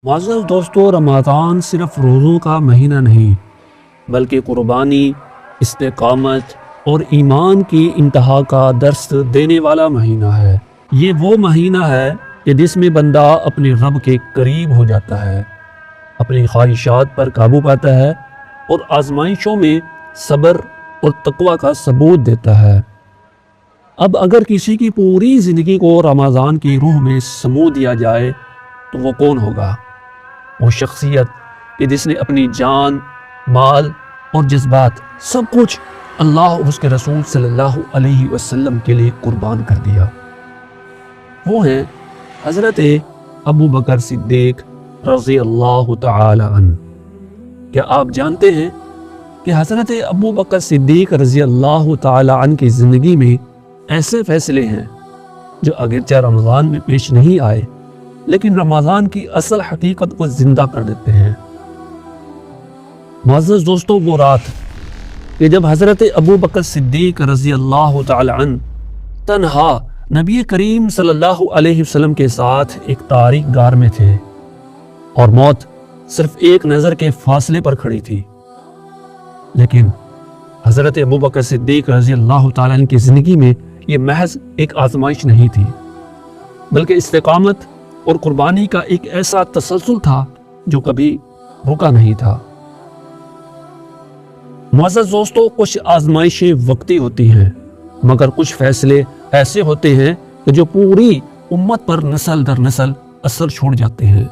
معزز دوستو، رمضان صرف روزوں کا مہینہ نہیں بلکہ قربانی، استقامت اور ایمان کی انتہا کا درس دینے والا مہینہ ہے۔ یہ وہ مہینہ ہے کہ جس میں بندہ اپنے رب کے قریب ہو جاتا ہے، اپنی خواہشات پر قابو پاتا ہے اور آزمائشوں میں صبر اور تقوی کا ثبوت دیتا ہے۔ اب اگر کسی کی پوری زندگی کو رمضان کی روح میں سمو دیا جائے تو وہ کون ہوگا؟ وہ شخصیت کہ جس نے اپنی جان، مال اور جذبات سب کچھ اللہ اور اس کے رسول صلی اللہ علیہ وسلم کے لیے قربان کر دیا۔ وہ ہیں حضرت ابو بکر صدیق رضی اللہ تعالی عنہ۔ کیا آپ جانتے ہیں کہ حضرت ابو بکر صدیق رضی اللہ تعالی عنہ کی زندگی میں ایسے فیصلے ہیں جو اگرچہ رمضان میں پیش نہیں آئے لیکن رمضان کی اصل حقیقت کو زندہ کر دیتے ہیں۔ معزز دوستو، وہ رات کہ جب حضرت ابو بکر صدیق رضی اللہ تعالی عنہ تنہا نبی کریم صلی اللہ علیہ وسلم کے ساتھ ایک تاریک غار میں تھے اور موت صرف ایک نظر کے فاصلے پر کھڑی تھی، لیکن حضرت ابو بکر صدیق رضی اللہ تعالی عنہ کی زندگی میں یہ محض ایک آزمائش نہیں تھی بلکہ استقامت اور قربانی کا ایک ایسا تسلسل تھا جو کبھی رکا نہیں تھا۔ معزز دوستو، کچھ آزمائشیں وقتی ہوتی ہیں مگر کچھ فیصلے ایسے ہوتے ہیں کہ جو پوری امت پر نسل در نسل اثر چھوڑ جاتے ہیں۔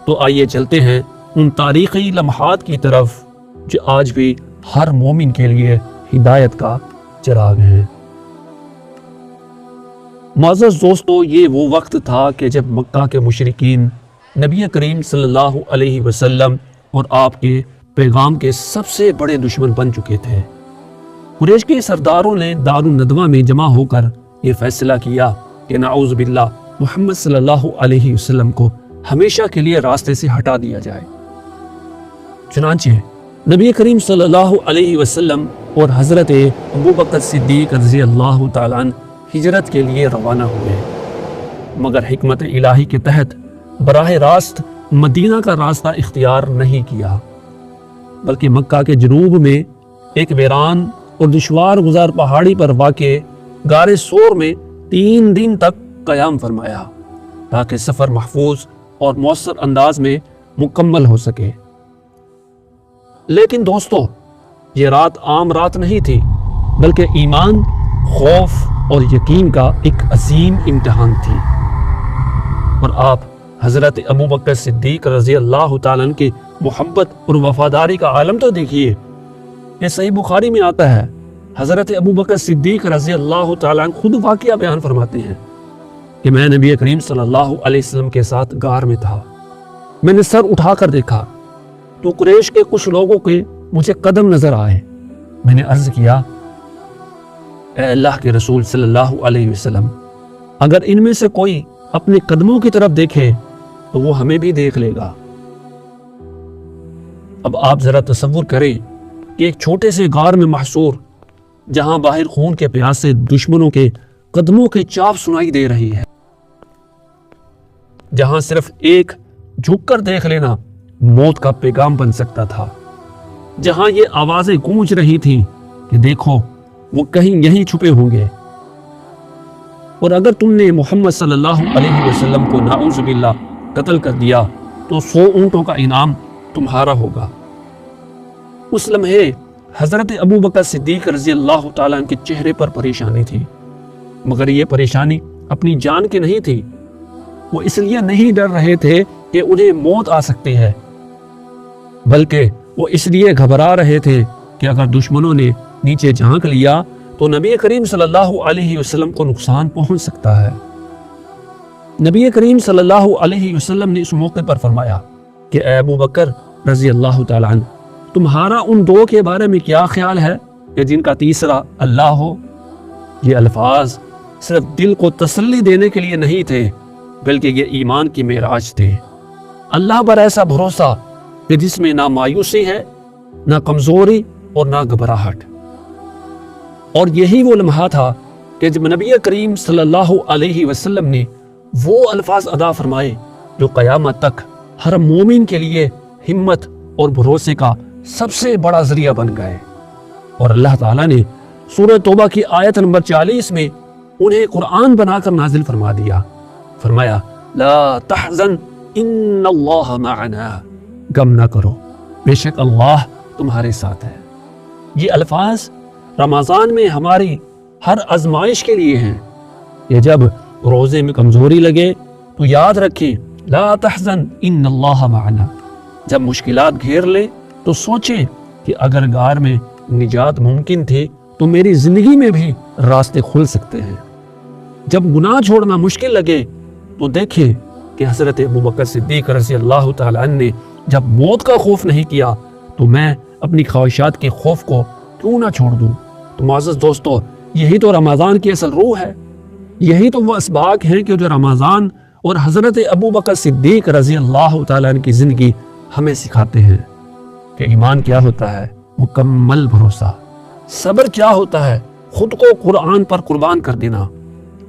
تو آئیے چلتے ہیں ان تاریخی لمحات کی طرف جو آج بھی ہر مومن کے لیے ہدایت کا چراغ ہیں۔ معزز دوستو، یہ وہ وقت تھا کہ جب مکہ کے مشرکین نبی کریم صلی اللہ علیہ وسلم اور آپ کے پیغام کے سب سے بڑے دشمن بن چکے تھے۔ قریش کے سرداروں نے دارالندوہ میں جمع ہو کر یہ فیصلہ کیا کہ نعوذ باللہ محمد صلی اللہ علیہ وسلم کو ہمیشہ کے لیے راستے سے ہٹا دیا جائے۔ چنانچہ نبی کریم صلی اللہ علیہ وسلم اور حضرت ابو بکر صدیق رضی اللہ تعالیٰ عنہ ہجرت کے لیے روانہ ہوئے، مگر حکمت الہی کے تحت براہ راست مدینہ کا راستہ اختیار نہیں کیا بلکہ مکہ کے جنوب میں ایک ویران اور دشوار گزار پہاڑی پر واقع غار سور میں 3 دن تک قیام فرمایا تاکہ سفر محفوظ اور مؤثر انداز میں مکمل ہو سکے۔ لیکن دوستو، یہ رات عام رات نہیں تھی بلکہ ایمان، خوف اور یقین کا ایک عظیم امتحان تھی، اور آپ حضرت ابو بکر صدیق رضی اللہ تعالیٰ عنہ کی محبت اور وفاداری کا عالم تو دیکھیے۔ یہ صحیح بخاری میں آتا ہے، حضرت ابو بکر صدیق رضی اللہ تعالیٰ عنہ خود واقعہ بیان فرماتے ہیں کہ میں نبی کریم صلی اللہ علیہ وسلم کے ساتھ غار میں تھا، میں نے سر اٹھا کر دیکھا تو قریش کے کچھ لوگوں کے مجھے قدم نظر آئے۔ میں نے عرض کیا، اے اللہ کے رسول صلی اللہ علیہ وسلم، اگر ان میں سے کوئی اپنے قدموں کی طرف دیکھے تو وہ ہمیں بھی دیکھ لے گا۔ اب آپ ذرا تصور کریں کہ ایک چھوٹے سے غار میں محصور، جہاں باہر خون کے پیاس سے دشمنوں کے قدموں کی چاپ سنائی دے رہی ہے، جہاں صرف ایک جھک کر دیکھ لینا موت کا پیغام بن سکتا تھا، جہاں یہ آوازیں گونج رہی تھیں کہ دیکھو وہ کہیں یہیں چھپے ہوں گے، اور اگر تم نے محمد صلی اللہ علیہ وسلم کو نعوذ باللہ قتل کر دیا تو 100 اونٹوں کا انعام تمہارا ہوگا۔ اس لمحے حضرت ابو بکر صدیق رضی اللہ تعالیٰ عنہ کے چہرے پر پریشانی تھی، مگر یہ پریشانی اپنی جان کی نہیں تھی۔ وہ اس لیے نہیں ڈر رہے تھے کہ انہیں موت آ سکتی ہے، بلکہ وہ اس لیے گھبرا رہے تھے کہ اگر دشمنوں نے نیچے جھانک لیا تو نبی کریم صلی اللہ علیہ وسلم کو نقصان پہنچ سکتا ہے۔ نبی کریم صلی اللہ علیہ وسلم نے اس موقع پر فرمایا کہ اے ابو بکر رضی اللہ تعالیٰ عنہ، تمہارا ان 2 کے بارے میں کیا خیال ہے کہ جن کا تیسرا اللہ ہو؟ یہ الفاظ صرف دل کو تسلی دینے کے لیے نہیں تھے بلکہ یہ ایمان کی معراج تھے۔ اللہ پر ایسا بھروسہ کہ جس میں نہ مایوسی ہے، نہ کمزوری اور نہ گھبراہٹ۔ اور یہی وہ لمحہ تھا کہ جب نبی کریم صلی اللہ علیہ وسلم نے وہ الفاظ ادا فرمائے جو قیامت تک ہر مومن کے لیے ہمت اور بھروسے کا سب سے بڑا ذریعہ بن گئے۔ اور اللہ تعالیٰ نے سورہ توبہ کی آیت نمبر 40 میں انہیں قرآن بنا کر نازل فرما دیا، فرمایا لا تحزن ان اللہ معنا، غم نہ کرو، بے شک اللہ تمہارے ساتھ ہے۔ یہ الفاظ رمضان میں ہماری ہر آزمائش کے لیے ہیں۔ یہ جب روزے میں کمزوری لگے تو یاد رکھیں لا تحزن ان اللہ معنا، جب مشکلات گھیر لے تو سوچیں کہ اگر غار میں نجات ممکن تھی تو میری زندگی میں بھی راستے کھل سکتے ہیں۔ جب گناہ چھوڑنا مشکل لگے تو دیکھیں کہ حضرت ابوبکر صدیق رضی اللہ تعالیٰ عنہ نے جب موت کا خوف نہیں کیا تو میں اپنی خواہشات کے خوف کو کیوں نہ چھوڑ دوں۔ تو معزز دوستو، یہی تو رمضان کی اصل روح ہے، یہی تو وہ اسباق ہیں کہ جو رمضان اور حضرت ابوبکر صدیق رضی اللہ تعالیٰ عنہ کی زندگی ہمیں سکھاتے ہیں کہ ایمان کیا ہوتا ہے، مکمل بھروسہ، صبر کیا ہوتا ہے، خود کو قرآن پر قربان کر دینا،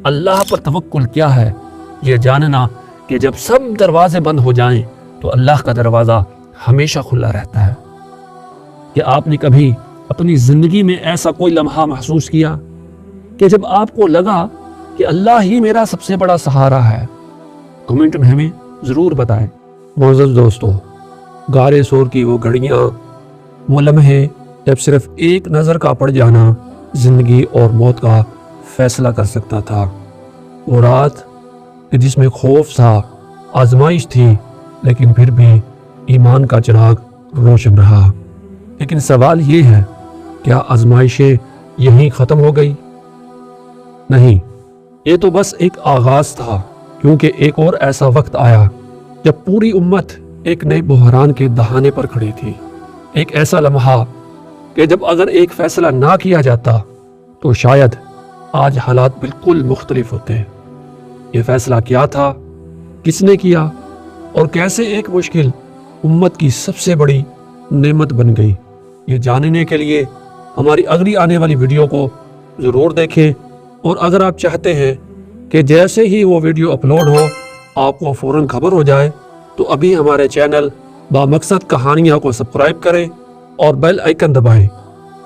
اللہ پر توکل کیا ہے، یہ جاننا کہ جب سب دروازے بند ہو جائیں تو اللہ کا دروازہ ہمیشہ کھلا رہتا ہے۔ کہ آپ نے کبھی اپنی زندگی میں ایسا کوئی لمحہ محسوس کیا کہ جب آپ کو لگا کہ اللہ ہی میرا سب سے بڑا سہارا ہے؟ کمنٹ میں ہمیں ضرور بتائیں۔ معزز دوستو، غار سور کی وہ گھڑیاں، وہ لمحے جب صرف ایک نظر کا پڑ جانا زندگی اور موت کا فیصلہ کر سکتا تھا، وہ رات کہ جس میں خوف تھا، آزمائش تھی، لیکن پھر بھی ایمان کا چراغ روشن رہا۔ لیکن سوال یہ ہے، کیا آزمائشیں یہیں ختم ہو گئی؟ نہیں، یہ تو بس ایک آغاز تھا، کیونکہ ایک اور ایسا وقت آیا جب پوری امت ایک نئے بحران کے دہانے پر کھڑی تھی۔ ایک ایسا لمحہ کہ جب اگر ایک فیصلہ نہ کیا جاتا تو شاید آج حالات بالکل مختلف ہوتے۔ یہ فیصلہ کیا تھا، کس نے کیا، اور کیسے ایک مشکل امت کی سب سے بڑی نعمت بن گئی؟ یہ جاننے کے لیے ہماری اگلی آنے والی ویڈیو کو ضرور دیکھیں، اور اگر آپ چاہتے ہیں کہ جیسے ہی وہ ویڈیو اپلوڈ ہو آپ کو فوراً خبر ہو جائے تو ابھی ہمارے چینل بامقصد کہانیاں کو سبسکرائب کریں اور بیل آئیکن دبائیں،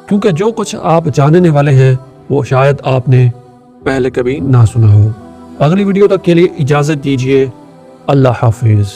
کیونکہ جو کچھ آپ جاننے والے ہیں وہ شاید آپ نے پہلے کبھی نہ سنا ہو۔ اگلی ویڈیو تک کے لیے اجازت دیجیے، اللہ حافظ۔